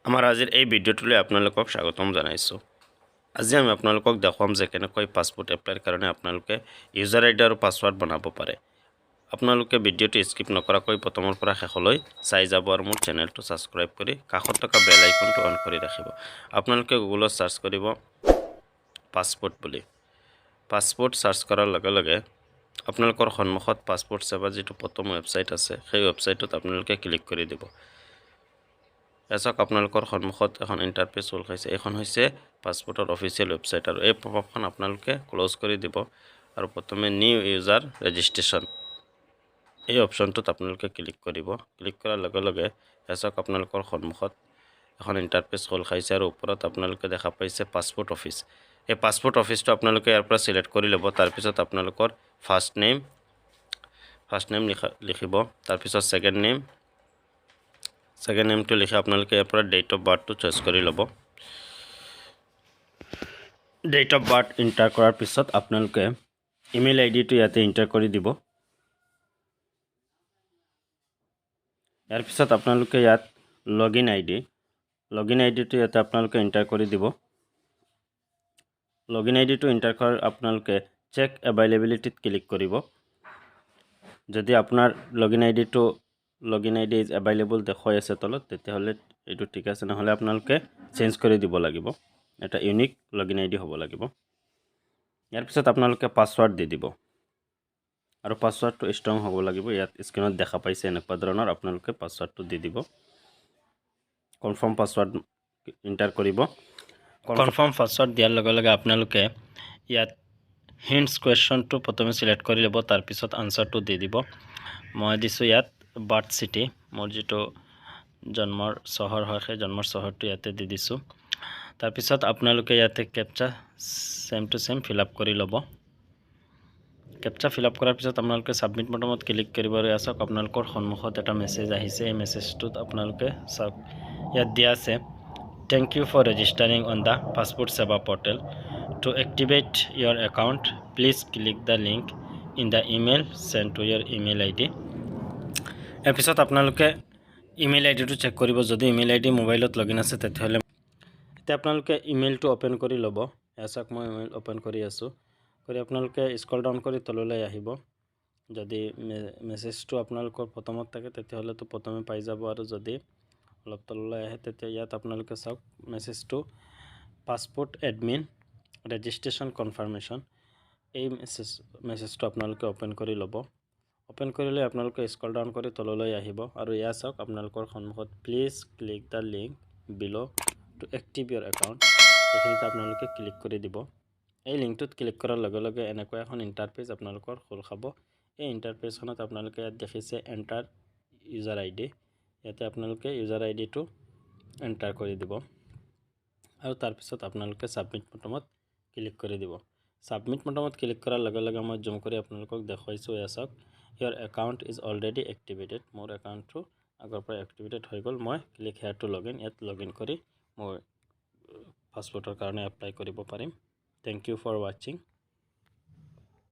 আমাৰ আজিৰ এই ভিডিঅ'টোলৈ আপোনালোকক স্বাগতম জনাইছোঁ। আজি আমি আপোনালোকক দেখুৱাম যে কেনেকৈ পাছপোৰ্ট এপ্লাইৰ কাৰণে আপোনালোকে ইউজাৰ আইডি আৰু পাছৱৰ্ড বনাব পাৰে। আপোনালোকে ভিডিঅ'টো স্কিপ নকৰাকৈ প্ৰথমৰ পৰা শেষলৈ চাই যাব আৰু মোৰ চেনেলটো ছাবস্ক্ৰাইব কৰি কাষত থকা বেল আইকনটো অন কৰি ৰাখিব। আপোনালোকে গুগলত চাৰ্চ কৰিব পাছপোৰ্ট বুলি। পাছপোৰ্ট চাৰ্চ কৰাৰ লগে লগে আপোনালোকৰ সন্মুখত পাছপোৰ্ট সেৱা যিটো প্ৰথম ৱেবছাইট আছে সেই ৱেবছাইটত আপোনালোকে ক্লিক কৰি দিব। এছক আপোনালোকৰ সন্মুখত এখন ইণ্টাৰফেচ খোল খাইছে। এইখন হৈছে পাছপোৰ্টৰ অফিচিয়েল ৱেবছাইট আৰু এই পপআপখন আপোনালোকে ক্লোজ কৰি দিব আৰু প্ৰথমে নিউ ইউজাৰ ৰেজিষ্ট্ৰেশ্যন এই অপশ্যনটোত আপোনালোকে ক্লিক কৰিব। ক্লিক কৰাৰ লগে লগে এছক আপোনালোকৰ সন্মুখত এখন ইণ্টাৰফেচ খোল খাইছে আৰু ওপৰত আপোনালোকে দেখা পাইছে পাছপোৰ্ট অফিচ। এই পাছপোৰ্ট অফিচটো আপোনালোকে ইয়াৰ পৰা চিলেক্ট কৰি ল'ব। তাৰপিছত আপোনালোকৰ ফাৰ্ষ্ট নেম লিখিব, তাৰপিছত ছেকেণ্ড নেমটো লিখি আপোনালোকে ইয়াৰ পৰা ডেট অফ বাৰ্থটো চইচ কৰি ল'ব। ডেট অফ বাৰ্থ এণ্টাৰ কৰাৰ পিছত আপোনালোকে ইমেইল আইডিটো ইয়াতে এণ্টাৰ কৰি দিব। ইয়াৰ পিছত আপোনালোকে ইয়াত লগইন আইডিটো ইয়াতে আপোনালোকে এণ্টাৰ কৰি দিব। লগইন আইডিটো এণ্টাৰ কৰাৰ আপোনালোকে চেক এভেইলেবিলিটিত ক্লিক কৰিব। যদি আপোনাৰ লগইন আইডি ইজ এভেইলেবল দেখুৱাই আছে তলত, তেতিয়াহ'লে এইটো ঠিক আছে, নহ'লে আপোনালোকে চেঞ্জ কৰি দিব লাগিব। এটা ইউনিক লগইন আইডি হ'ব লাগিব। ইয়াৰ পিছত আপোনালোকে পাছৱৰ্ড দি দিব আৰু পাছৱৰ্ডটো ষ্ট্ৰং হ'ব লাগিব। ইয়াত স্ক্ৰীনত দেখা পাইছে এনেকুৱা ধৰণৰ আপোনালোকে পাছৱৰ্ডটো দি দিব। কনফাৰ্ম পাছৱৰ্ড এণ্টাৰ কৰিব। কনফাৰ্ম পাছৱৰ্ড দিয়াৰ লগে লগে আপোনালোকে ইয়াত হিণ্টছ কুৱেশ্যনটো প্ৰথমে চিলেক্ট কৰি ল'ব, তাৰপিছত আনচাৰটো দি দিব। মই দিছোঁ ইয়াত বাৰ্থ চিটি, মোৰ যিটো জন্মৰ চহৰ হয় সেই জন্মৰ চহৰটো ইয়াতে দি দিছোঁ। তাৰপিছত আপোনালোকে ইয়াতে captcha same to same fill up কৰি ল'ব। কেপচা ফিল আপ কৰাৰ পিছত আপোনালোকে ছাবমিট বটনত ক্লিক কৰিব আৰু চাওক আপোনালোকৰ সন্মুখত এটা মেছেজ আহিছে। এই মেছেজটোত আপোনালোকে চাওক ইয়াত দিয়া আছে, thank you for registering on the passport Seva portal. To activate your account please click the link in the email send to your email ID. ইয়াৰ পিছত আপোনালোকে ইমেইল আইডিটো চেক কৰিব। যদি ইমেইল আইডি মোবাইলত লগইন আছে তেতিয়াহ'লে এতিয়া আপোনালোকে ইমেইলটো অ'পেন কৰি ল'ব। চাওক মই ইমেইল অ'পেন কৰি আছোঁ। আপোনালোকে স্ক্ৰল ডাউন কৰি তললৈ আহিব। যদি মেছেজটো আপোনালোকৰ প্ৰথমত থাকে তেতিয়াহ'লেতো প্ৰথমে পাই যাব, আৰু যদি অলপ তললৈ আহে তেতিয়া ইয়াত আপোনালোকে চাওক মেছেজটো পাছপোৰ্ট এডমিন ৰেজিষ্ট্ৰেশ্যন কনফাৰ্মেশ্যন। এই মেছেজটো আপোনালোকে অ'পেন কৰি ল'ব। অ'পেন কৰিলে আপোনালোকে স্ক্ৰল ডাউন কৰি তললৈ আহিব আৰু ইয়াত চাওক আপোনালোকৰ সন্মুখত please click the link below' to active your account, এইখিনিতে আপোনালোকে ক্লিক কৰি দিব। এই লিংকটোত ক্লিক কৰাৰ লগে লগে এনেকুৱা এখন ইণ্টাৰফেচ আপোনালোকৰ খোল খাব। এই ইণ্টাৰফেচখনত আপোনালোকে ইয়াত দেখিছে এণ্টাৰ ইউজাৰ আইডি, ইয়াতে আপোনালোকে ইউজাৰ আইডিটো এণ্টাৰ কৰি দিব আৰু তাৰপিছত আপোনালোকে ছাবমিট বটনত ক্লিক কৰি দিব। ছাবমিট বটনত ক্লিক কৰাৰ লগে লগে মই জুম কৰি আপোনালোকক দেখুৱাইছোঁ। এয়া চাওক ইয়ৰ একাউণ্ট ইজ অলৰেডি এক্টিভেটেড, মোৰ একাউণ্টটো আগৰ পৰা এক্টিভেটেড হৈ গ'ল। মই ক্লিক হেয়াৰ টু লগইন, ইয়াত লগইন কৰি মই পাছপোৰ্টৰ কাৰণে এপ্লাই কৰিব পাৰিম। থেংক ইউ ফৰ ৱাচিং।